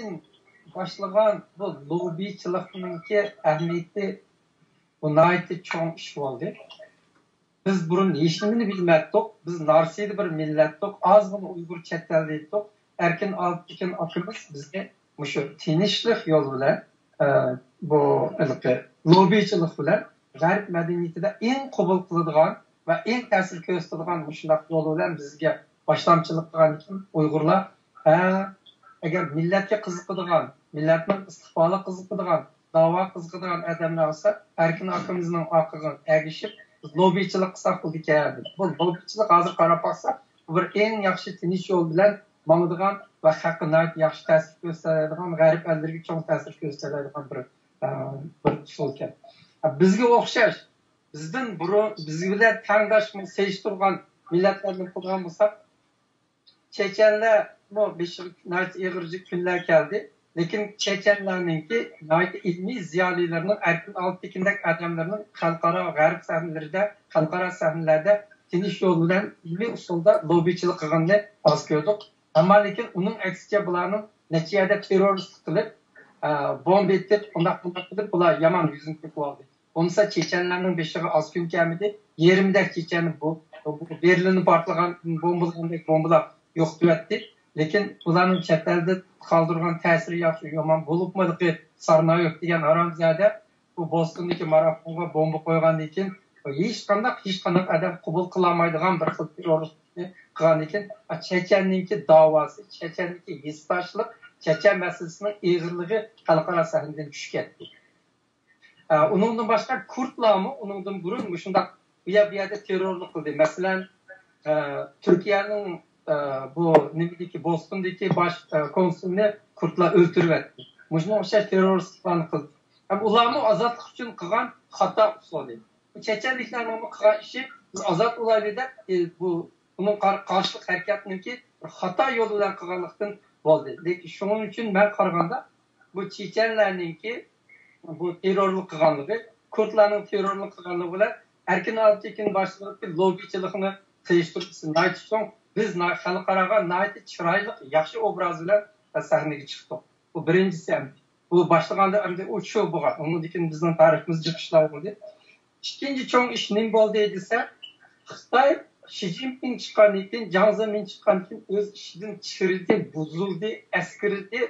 keyin başlagan bu lobbychilikninki ahamiyati bu nayeti çoğun iş oldu. Biz burun hecnimini bilmettik. Biz narsiydi bir millettik. Az bunu Uygur chet eldiydik. Erkin alıp diken akımız bizde şu tinişlik yol bilen bu lobbychilik bilen garip medeniyetide en kabul kılıdığan ve en tesir gösterdiğin müşündaq yol bilen bizge başlamçılık kılan için Uygurlar eğer milletke kızıkıdığan, milletin istiqbalı kızıkıdığan, dava kızıkıdığan adamlar olsa erkin akımızın akıgın ergişip lobbychilik kısak kıldı geldi. Bu lobbychilik hazır qarab baxsaq, bir en yaxşı tiniş yol bilen mаңдыған ve hakkında yaxşı təsir göstəradigan, garip ellerge çok təsir göstəradigan bir usul ekan. Bizge oxşaş, bizden bizge bilen tangdaş seç turgan milletlerden qılgan bolsak, Çeçenler bu nayt eğirci günler geldi. Lekin Çeçenlerinki nayt ilmi ziyalilerinin erkin alt dikindek adamlarının halkara ve garip sahnelerde tiniş yolu bilen ilmi usulda lobbychilik qilganini az gördük. Ama lekin onun aksice bularning neçiyada terörist qilib, bomba etib, undaq qilib bular yaman yüzün kökü oldu. Onsa Çeçenlerinin beşiği az gün gelmedi. 20'dek Çeçeni bu Berlin'i partlagan bombalar yok düetdi. Lekin bularning chet elda qoldirgan ta'siri yaxshi yomon bo'libmi sarna yo'q degan aramzada bu Bostondagi marafonga bomba qo'ygandan keyin hech qanday adam qabul qilolmaydigan bir xil terroristni qilgandan keyin Chechenninki davosi, Chechenninki yesdoshlik, Chechen masalasining eg'irligi xalqaro sahnadan tushib ketdi. Uningdan boshqa Kurdlarmi uningdan burun shundaq bu yerda terrorlik qildi. Masalan, Turkiyaning bu nimdeki Boston'daki baş konsulunu Kurtlar öldürüp etti. Mujna o'xshash terroristlarni qildi. Ularni azatlik uchun qilgan xato usuli. Bu chechenliklarning qilgan ishi biz azat ulayda bu bunun qarshilik harakatniki xato yo'l bilan qilganlikdan bo'ldi. Lekin shuning uchun men qaraganda bu chechenlarningki bu terrorlik qilganligi, Kurtlarning terrorlik qilganligi bilan erkin altekin boshliqlik lobbychilikni qilishtirsin. Aytishim biz xalqaraga nayt chiroyli yaxshi obraz bilan sahnaga chiqdik. Bu birinchisi ham. Bu boshlaganda endi u shu bo'lgan. Undan keyin bizning tariximiz chiqishlar bo'ldi. Ikkinchi cho'ng ish nim bo'ldi desa, Xitoy Xi Jinping chiqqandan keyin, Jiang Zemin chiqqandan keyin o'z ishidan chiridi, buzildi, askiridi,